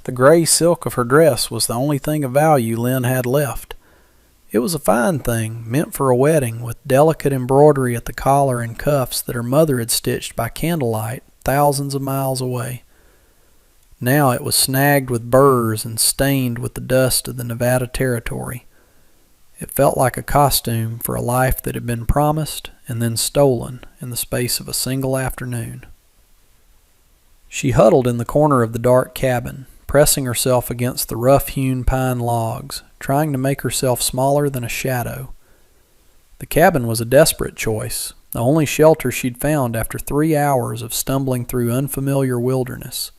The gray silk of her dress was the only thing of value Lynn had left. It was a fine thing, meant for a wedding, with delicate embroidery at the collar and cuffs that her mother had stitched by candlelight thousands of miles away. Now it was snagged with burrs and stained with the dust of the Nevada Territory. It felt like a costume for a life that had been promised and then stolen in the space of a single afternoon. She huddled in the corner of the dark cabin, pressing herself against the rough-hewn pine logs, trying to make herself smaller than a shadow. The cabin was a desperate choice, the only shelter she'd found after 3 hours of stumbling through unfamiliar wilderness.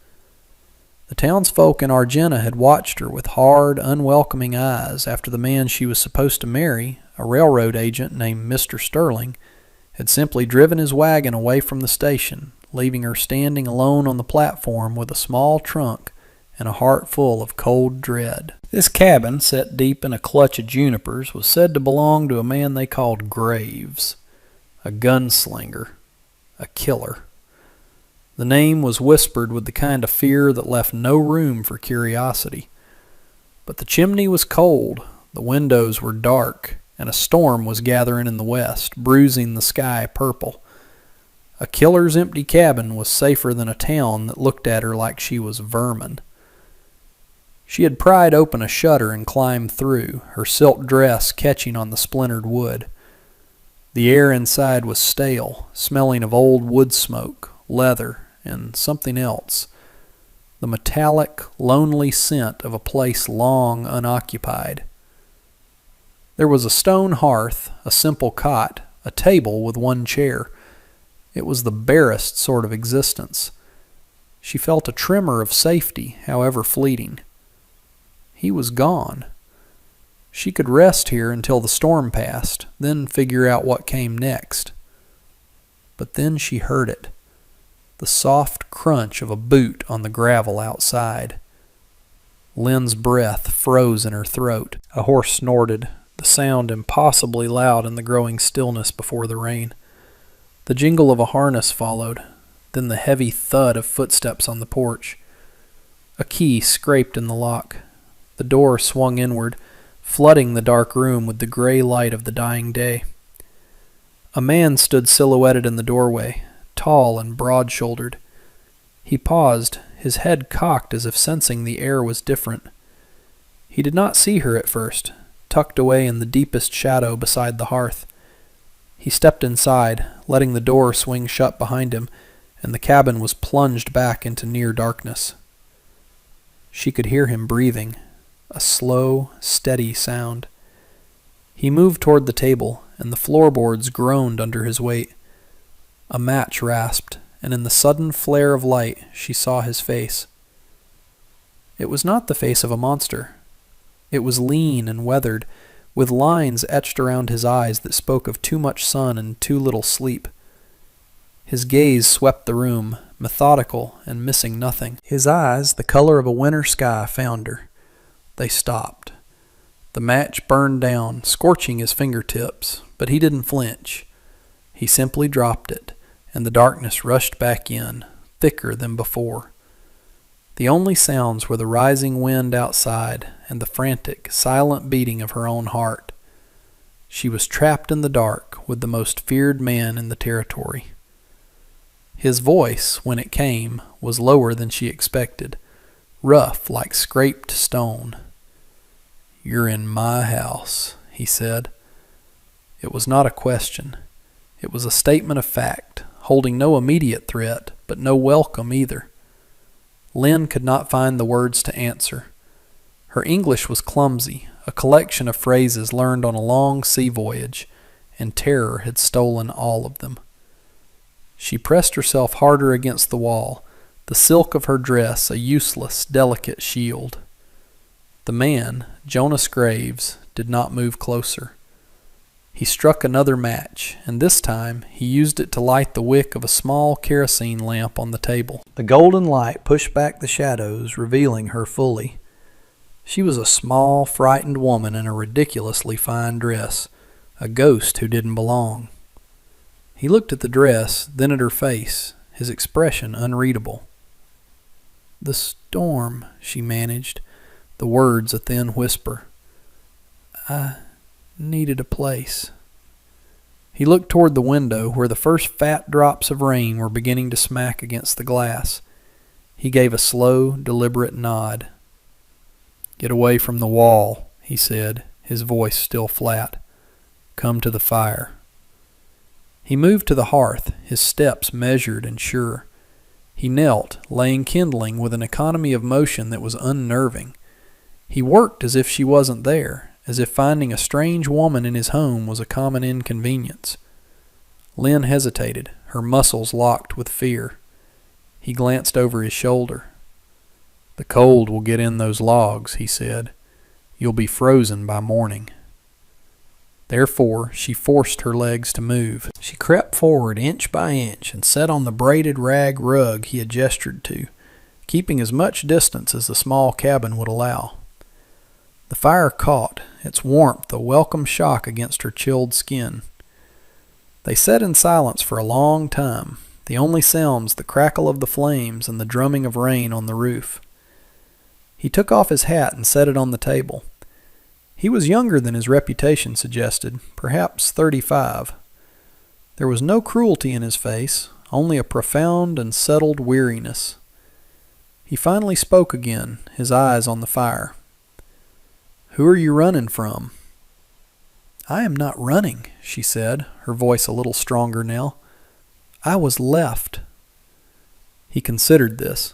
The townsfolk in Argenta had watched her with hard, unwelcoming eyes after the man she was supposed to marry, a railroad agent named Mr. Sterling, had simply driven his wagon away from the station, leaving her standing alone on the platform with a small trunk and a heart full of cold dread. This cabin, set deep in a clutch of junipers, was said to belong to a man they called Graves, a gunslinger, a killer. The name was whispered with the kind of fear that left no room for curiosity. But the chimney was cold, the windows were dark, and a storm was gathering in the west, bruising the sky purple. A killer's empty cabin was safer than a town that looked at her like she was vermin. She had pried open a shutter and climbed through, her silk dress catching on the splintered wood. The air inside was stale, smelling of old wood smoke, leather, and something else. The metallic, lonely scent of a place long unoccupied. There was a stone hearth, a simple cot, a table with one chair. It was the barest sort of existence. She felt a tremor of safety, however fleeting. He was gone. She could rest here until the storm passed, then figure out what came next. But then she heard it. The soft crunch of a boot on the gravel outside. Lynn's breath froze in her throat. A horse snorted, the sound impossibly loud in the growing stillness before the rain. The jingle of a harness followed, then the heavy thud of footsteps on the porch. A key scraped in the lock. The door swung inward, flooding the dark room with the gray light of the dying day. A man stood silhouetted in the doorway, tall and broad-shouldered. He paused, his head cocked as if sensing the air was different. He did not see her at first, tucked away in the deepest shadow beside the hearth. He stepped inside, letting the door swing shut behind him, and the cabin was plunged back into near darkness. She could hear him breathing, a slow, steady sound. He moved toward the table, and the floorboards groaned under his weight. A match rasped, and in the sudden flare of light she saw his face. It was not the face of a monster. It was lean and weathered, with lines etched around his eyes that spoke of too much sun and too little sleep. His gaze swept the room, methodical and missing nothing. His eyes, the color of a winter sky, found her. They stopped. The match burned down, scorching his fingertips, but he didn't flinch. He simply dropped it, and the darkness rushed back in, thicker than before. The only sounds were the rising wind outside and the frantic, silent beating of her own heart. She was trapped in the dark with the most feared man in the territory. His voice, when it came, was lower than she expected, rough like scraped stone. "You're in my house," he said. It was not a question. It was a statement of fact, holding no immediate threat, but no welcome either. Lynn could not find the words to answer. Her English was clumsy, a collection of phrases learned on a long sea voyage, and terror had stolen all of them. She pressed herself harder against the wall, the silk of her dress a useless, delicate shield. The man, Jonas Graves, did not move closer. He struck another match, and this time he used it to light the wick of a small kerosene lamp on the table. The golden light pushed back the shadows, revealing her fully. She was a small, frightened woman in a ridiculously fine dress, a ghost who didn't belong. He looked at the dress, then at her face, his expression unreadable. "The storm," she managed, the words a thin whisper. "I needed a place." He looked toward the window where the first fat drops of rain were beginning to smack against the glass. He gave a slow, deliberate nod. "Get away from the wall," he said, his voice still flat. "Come to the fire." He moved to the hearth, his steps measured and sure. He knelt, laying kindling with an economy of motion that was unnerving. He worked as if she wasn't there, as if finding a strange woman in his home was a common inconvenience. Lynn hesitated, her muscles locked with fear. He glanced over his shoulder. "The cold will get in those logs," he said. "You'll be frozen by morning." Therefore, she forced her legs to move. She crept forward inch by inch and sat on the braided rag rug he had gestured to, keeping as much distance as the small cabin would allow. The fire caught, its warmth a welcome shock against her chilled skin. They sat in silence for a long time, the only sounds the crackle of the flames and the drumming of rain on the roof. He took off his hat and set it on the table. He was younger than his reputation suggested, perhaps 35. There was no cruelty in his face, only a profound and settled weariness. He finally spoke again, his eyes on the fire. "Who are you running from?" "I am not running," she said, her voice a little stronger now. "I was left." He considered this.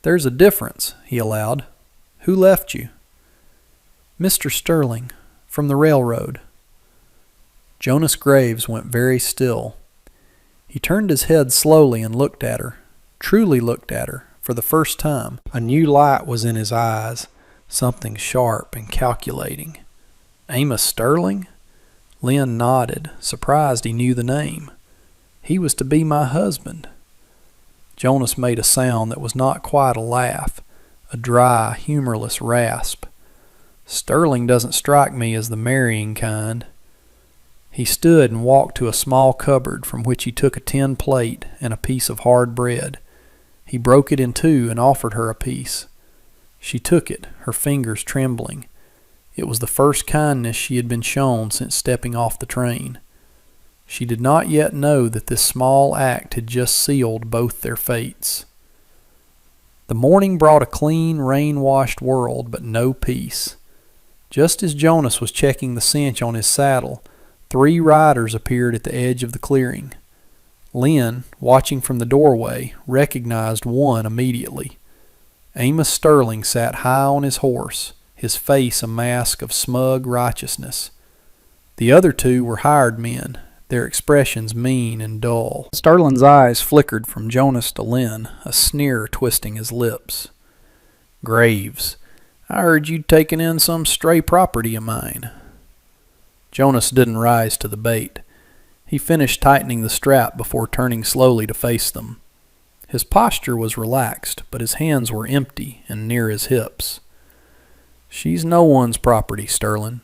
"There's a difference," he allowed. "Who left you?" "Mr. Sterling, from the railroad." Jonas Graves went very still. He turned his head slowly and looked at her, truly looked at her, for the first time. A new light was in his eyes, something sharp and calculating. "Amos Sterling?" Lynn nodded, surprised he knew the name. "He was to be my husband." Jonas made a sound that was not quite a laugh, a dry, humorless rasp. "Sterling doesn't strike me as the marrying kind." He stood and walked to a small cupboard from which he took a tin plate and a piece of hard bread. He broke it in two and offered her a piece. She took it, her fingers trembling. It was the first kindness she had been shown since stepping off the train. She did not yet know that this small act had just sealed both their fates. The morning brought a clean, rain-washed world, but no peace. Just as Jonas was checking the cinch on his saddle, 3 riders appeared at the edge of the clearing. Lynn, watching from the doorway, recognized one immediately. Amos Sterling sat high on his horse, his face a mask of smug righteousness. The other 2 were hired men, their expressions mean and dull. Sterling's eyes flickered from Jonas to Lynn, a sneer twisting his lips. "Graves, I heard you'd taken in some stray property of mine." Jonas didn't rise to the bait. He finished tightening the strap before turning slowly to face them. His posture was relaxed, but his hands were empty and near his hips. "She's no one's property, Sterling."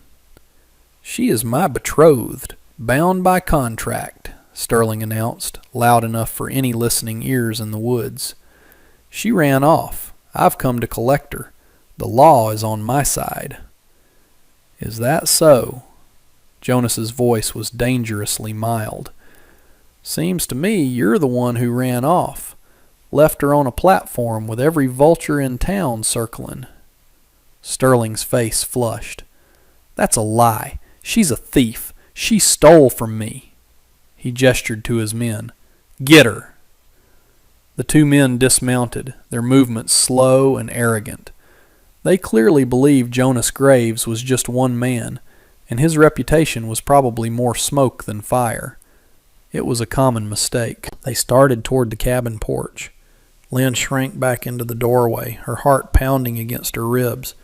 "She is my betrothed, bound by contract," Sterling announced, loud enough for any listening ears in the woods. "She ran off. I've come to collect her. The law is on my side." "Is that so?" Jonas's voice was dangerously mild. "Seems to me you're the one who ran off. Left her on a platform with every vulture in town circling." Sterling's face flushed. "That's a lie. She's a thief. She stole from me." He gestured to his men. "Get her." The 2 men dismounted, their movements slow and arrogant. They clearly believed Jonas Graves was just one man, and his reputation was probably more smoke than fire. It was a common mistake. They started toward the cabin porch. Lynn shrank back into the doorway, her heart pounding against her ribs.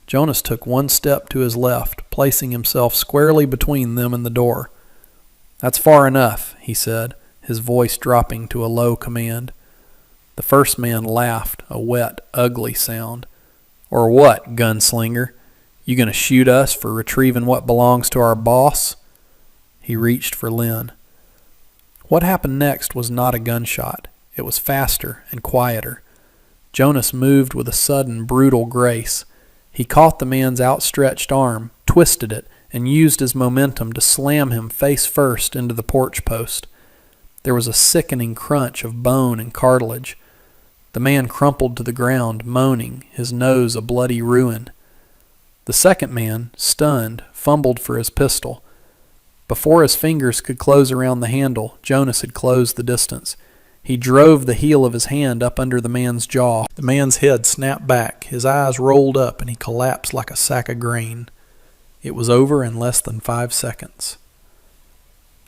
Jonas took 1 step to his left, placing himself squarely between them and the door. "That's far enough," he said, his voice dropping to a low command. The first man laughed, a wet, ugly sound. "Or what, gunslinger? You gonna shoot us for retrieving what belongs to our boss?" He reached for Lynn. What happened next was not a gunshot. It was faster and quieter. Jonas moved with a sudden, brutal grace. He caught the man's outstretched arm, twisted it, and used his momentum to slam him face first into the porch post. There was a sickening crunch of bone and cartilage. The man crumpled to the ground, moaning, his nose a bloody ruin. The second man, stunned, fumbled for his pistol. Before his fingers could close around the handle, Jonas had closed the distance. He drove the heel of his hand up under the man's jaw. The man's head snapped back, his eyes rolled up, and he collapsed like a sack of grain. It was over in less than 5 seconds.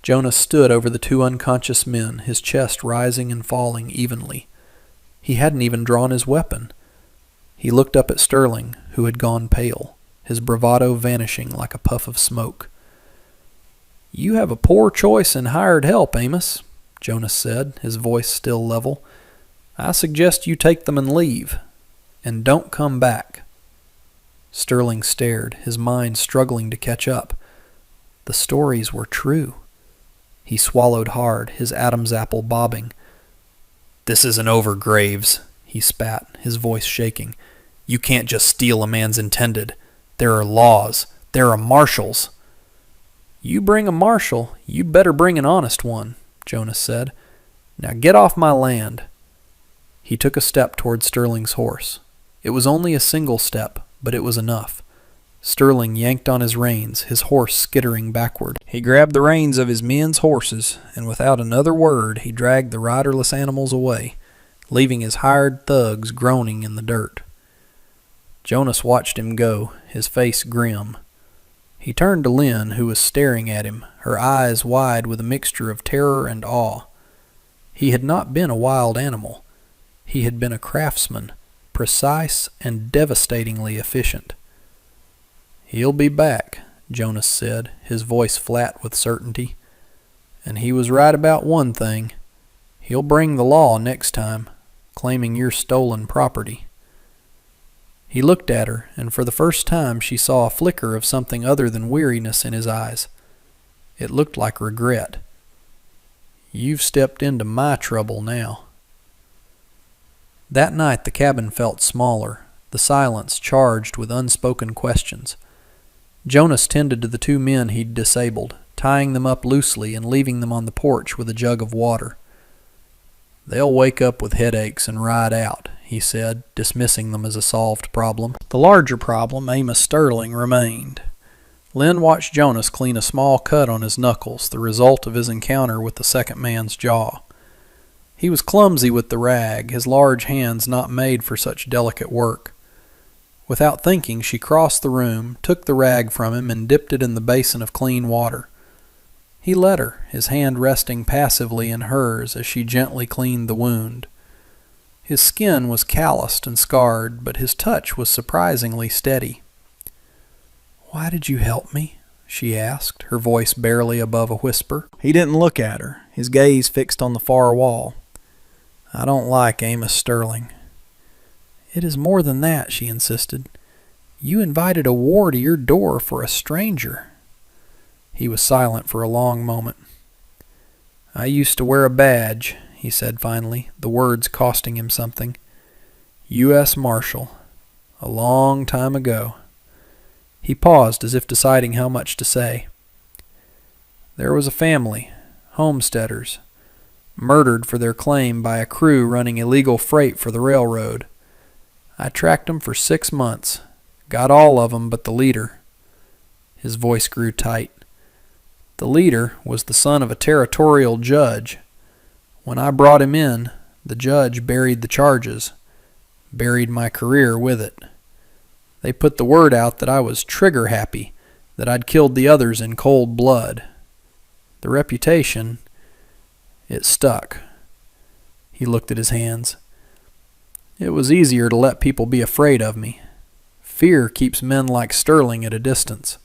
Jonas stood over the two unconscious men, his chest rising and falling evenly. He hadn't even drawn his weapon. He looked up at Sterling, who had gone pale, his bravado vanishing like a puff of smoke. "You have a poor choice in hired help, Amos," Jonas said, his voice still level. "I suggest you take them and leave. And don't come back." Sterling stared, his mind struggling to catch up. The stories were true. He swallowed hard, his Adam's apple bobbing. "This isn't over, Graves," he spat, his voice shaking. "You can't just steal a man's intended. There are laws. There are marshals." "You bring a marshal, you better bring an honest one," Jonas said. "Now get off my land." He took a step toward Sterling's horse. It was only a single step, but it was enough. Sterling yanked on his reins, his horse skittering backward. He grabbed the reins of his men's horses, and without another word he dragged the riderless animals away, leaving his hired thugs groaning in the dirt. Jonas watched him go, his face grim. He turned to Lynn, who was staring at him, her eyes wide with a mixture of terror and awe. He had not been a wild animal. He had been a craftsman, precise and devastatingly efficient. "He'll be back," Jonas said, his voice flat with certainty. "And he was right about one thing. He'll bring the law next time, claiming your stolen property." He looked at her, and for the first time she saw a flicker of something other than weariness in his eyes. It looked like regret. "You've stepped into my trouble now." That night the cabin felt smaller, the silence charged with unspoken questions. Jonas tended to the two men he'd disabled, tying them up loosely and leaving them on the porch with a jug of water. "They'll wake up with headaches and ride out," he said, dismissing them as a solved problem. The larger problem, Amos Sterling, remained. Lynn watched Jonas clean a small cut on his knuckles, the result of his encounter with the second man's jaw. He was clumsy with the rag, his large hands not made for such delicate work. Without thinking, she crossed the room, took the rag from him, and dipped it in the basin of clean water. He let her, his hand resting passively in hers as she gently cleaned the wound. His skin was calloused and scarred, but his touch was surprisingly steady. "Why did you help me?" she asked, her voice barely above a whisper. He didn't look at her, his gaze fixed on the far wall. "I don't like Amos Sterling." "It is more than that," she insisted. "You invited a war to your door for a stranger." He was silent for a long moment. "I used to wear a badge," he said finally, the words costing him something. "U.S. Marshal. A long time ago." He paused as if deciding how much to say. "There was a family, homesteaders, murdered for their claim by a crew running illegal freight for the railroad. I tracked them for 6 months, got all of them but the leader." His voice grew tight. "The leader was the son of a territorial judge. When I brought him in, the judge buried the charges, buried my career with it. They put the word out that I was trigger happy, that I'd killed the others in cold blood. The reputation, it stuck." He looked at his hands. "It was easier to let people be afraid of me. Fear keeps men like Sterling at a distance."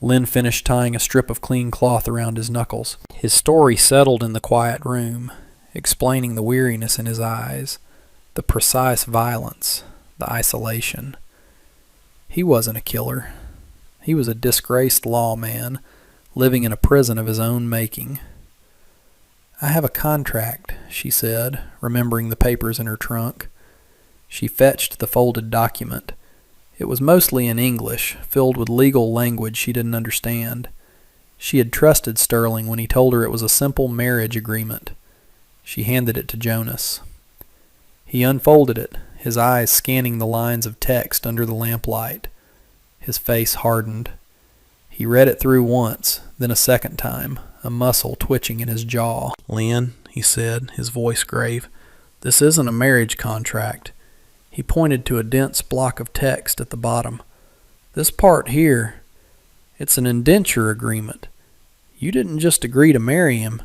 Lynn finished tying a strip of clean cloth around his knuckles. His story settled in the quiet room, explaining the weariness in his eyes, the precise violence, the isolation. He wasn't a killer. He was a disgraced lawman, living in a prison of his own making. "I have a contract," she said, remembering the papers in her trunk. She fetched the folded document. It was mostly in English, filled with legal language she didn't understand. She had trusted Sterling when he told her it was a simple marriage agreement. She handed it to Jonas. He unfolded it, his eyes scanning the lines of text under the lamplight. His face hardened. He read it through once, then a second time, a muscle twitching in his jaw. "Lynn," he said, his voice grave, "this isn't a marriage contract." He pointed to a dense block of text at the bottom. "This part here, it's an indenture agreement. You didn't just agree to marry him.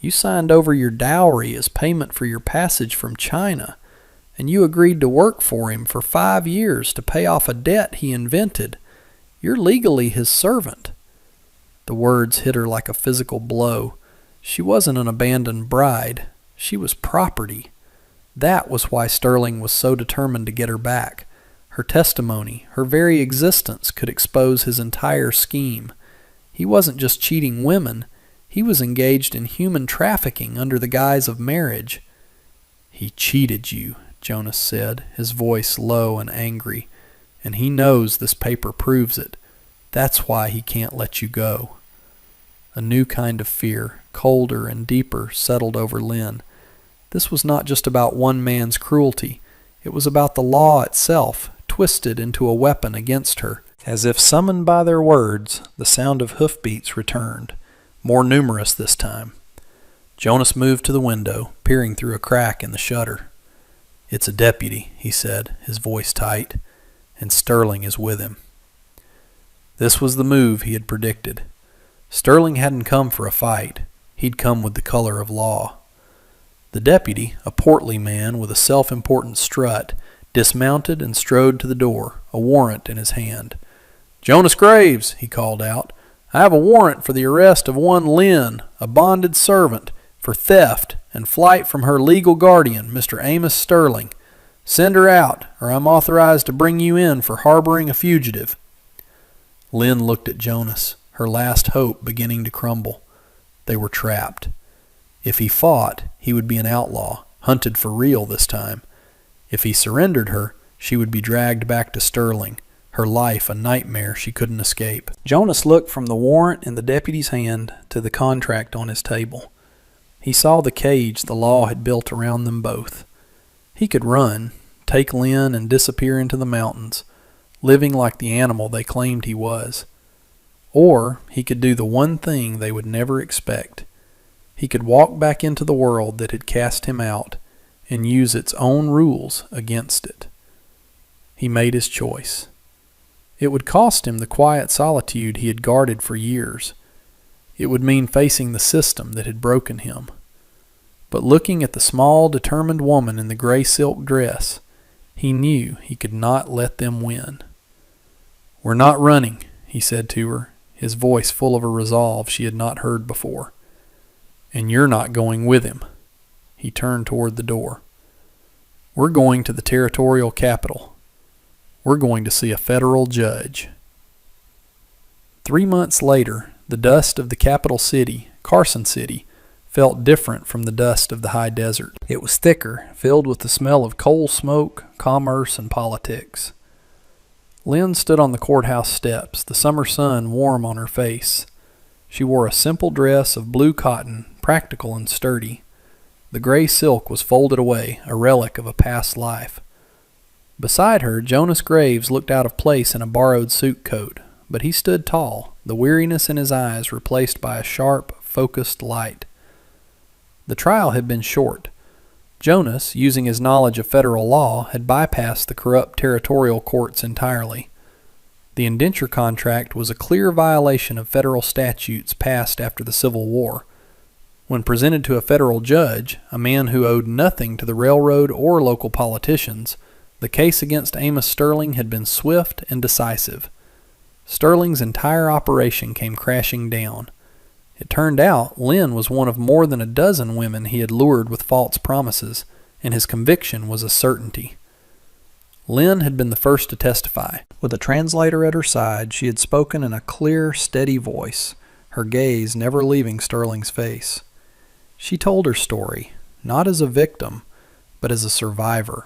You signed over your dowry as payment for your passage from China, and you agreed to work for him for 5 years to pay off a debt he invented. You're legally his servant." The words hit her like a physical blow. She wasn't an abandoned bride. She was property. That was why Sterling was so determined to get her back. Her testimony, her very existence, could expose his entire scheme. He wasn't just cheating women. He was engaged in human trafficking under the guise of marriage. "He cheated you," Jonas said, his voice low and angry. "And he knows this paper proves it. That's why he can't let you go." A new kind of fear, colder and deeper, settled over Lynn. This was not just about one man's cruelty. It was about the law itself, twisted into a weapon against her. As if summoned by their words, the sound of hoofbeats returned, more numerous this time. Jonas moved to the window, peering through a crack in the shutter. "It's a deputy," he said, his voice tight, "and Sterling is with him." This was the move he had predicted. Sterling hadn't come for a fight. He'd come with the color of law. The deputy, a portly man with a self-important strut, dismounted and strode to the door, a warrant in his hand. "Jonas Graves," he called out, "I have a warrant for the arrest of one Lynn, a bonded servant, for theft and flight from her legal guardian, Mr. Amos Sterling. Send her out, or I'm authorized to bring you in for harboring a fugitive." Lynn looked at Jonas, her last hope beginning to crumble. They were trapped. If he fought, he would be an outlaw, hunted for real this time. If he surrendered her, she would be dragged back to Sterling, her life a nightmare she couldn't escape. Jonas looked from the warrant in the deputy's hand to the contract on his table. He saw the cage the law had built around them both. He could run, take Lynn and disappear into the mountains, living like the animal they claimed he was. Or he could do the one thing they would never expect. He could walk back into the world that had cast him out and use its own rules against it. He made his choice. It would cost him the quiet solitude he had guarded for years. It would mean facing the system that had broken him. But looking at the small, determined woman in the gray silk dress, he knew he could not let them win. "We're not running," he said to her, his voice full of a resolve she had not heard before. "And you're not going with him." He turned toward the door. "We're going to the territorial capital. We're going to see a federal judge." 3 months later, the dust of the capital city, Carson City, felt different from the dust of the high desert. It was thicker, filled with the smell of coal smoke, commerce, and politics. Lynn stood on the courthouse steps, the summer sun warm on her face. She wore a simple dress of blue cotton, practical and sturdy. The gray silk was folded away, a relic of a past life. Beside her, Jonas Graves looked out of place in a borrowed suit coat, but he stood tall, the weariness in his eyes replaced by a sharp, focused light. The trial had been short. Jonas, using his knowledge of federal law, had bypassed the corrupt territorial courts entirely. The indenture contract was a clear violation of federal statutes passed after the Civil War. When presented to a federal judge, a man who owed nothing to the railroad or local politicians, the case against Amos Sterling had been swift and decisive. Sterling's entire operation came crashing down. It turned out Lynn was one of more than a dozen women he had lured with false promises, and his conviction was a certainty. Lynn had been the first to testify. With a translator at her side, she had spoken in a clear, steady voice, her gaze never leaving Sterling's face. She told her story, not as a victim, but as a survivor.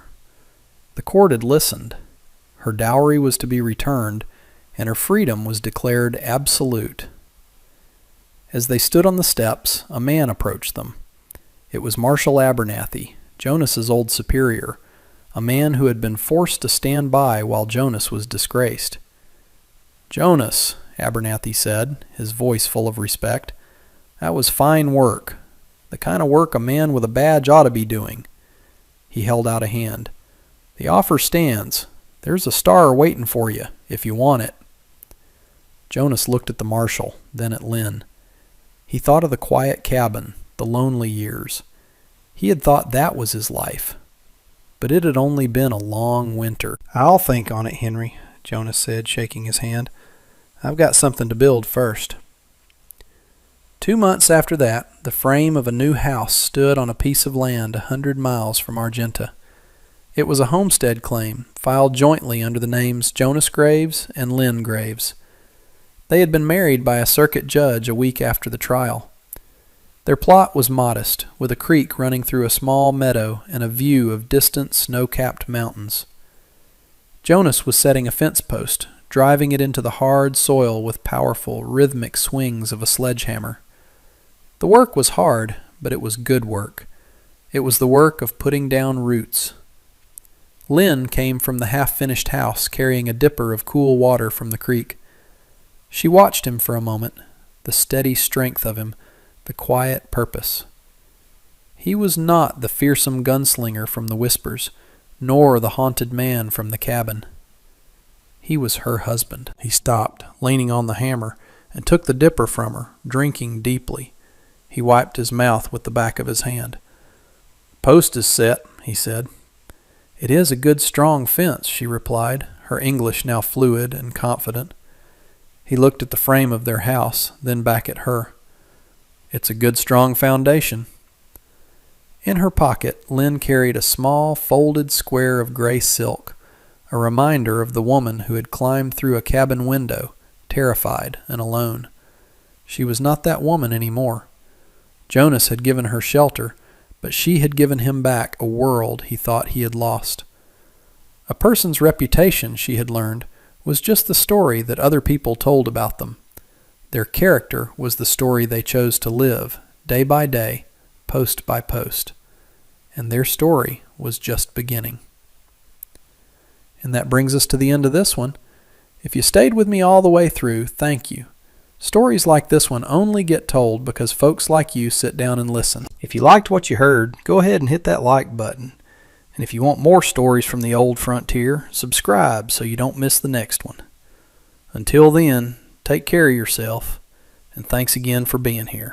The court had listened. Her dowry was to be returned, and her freedom was declared absolute. As they stood on the steps, a man approached them. It was Marshal Abernathy, Jonas's old superior, a man who had been forced to stand by while Jonas was disgraced. "Jonas," Abernathy said, his voice full of respect, "that was fine work. The kind of work a man with a badge ought to be doing." He held out a hand. "The offer stands. There's a star waiting for you, if you want it." Jonas looked at the marshal, then at Lynn. He thought of the quiet cabin, the lonely years. He had thought that was his life. But it had only been a long winter. "I'll think on it, Henry," Jonas said, shaking his hand. "I've got something to build first." 2 months after that, the frame of a new house stood on a piece of land 100 miles from Argenta. It was a homestead claim, filed jointly under the names Jonas Graves and Lynn Graves. They had been married by a circuit judge a week after the trial. Their plot was modest, with a creek running through a small meadow and a view of distant snow-capped mountains. Jonas was setting a fence post, driving it into the hard soil with powerful, rhythmic swings of a sledgehammer. The work was hard, but it was good work. It was the work of putting down roots. Lynn came from the half-finished house carrying a dipper of cool water from the creek. She watched him for a moment, the steady strength of him, the quiet purpose. He was not the fearsome gunslinger from the Whispers, nor the haunted man from the cabin. He was her husband. He stopped, leaning on the hammer, and took the dipper from her, drinking deeply. He wiped his mouth with the back of his hand. "Post is set," he said. "It is a good strong fence," she replied, her English now fluid and confident. He looked at the frame of their house, then back at her. "It's a good strong foundation." In her pocket, Lynn carried a small folded square of gray silk, a reminder of the woman who had climbed through a cabin window, terrified and alone. She was not that woman any more. Jonas had given her shelter, but she had given him back a world he thought he had lost. A person's reputation, she had learned, was just the story that other people told about them. Their character was the story they chose to live, day by day, post by post. And their story was just beginning. And that brings us to the end of this one. If you stayed with me all the way through, thank you. Stories like this one only get told because folks like you sit down and listen. If you liked what you heard, go ahead and hit that like button. And if you want more stories from the old frontier, subscribe so you don't miss the next one. Until then, take care of yourself, and thanks again for being here.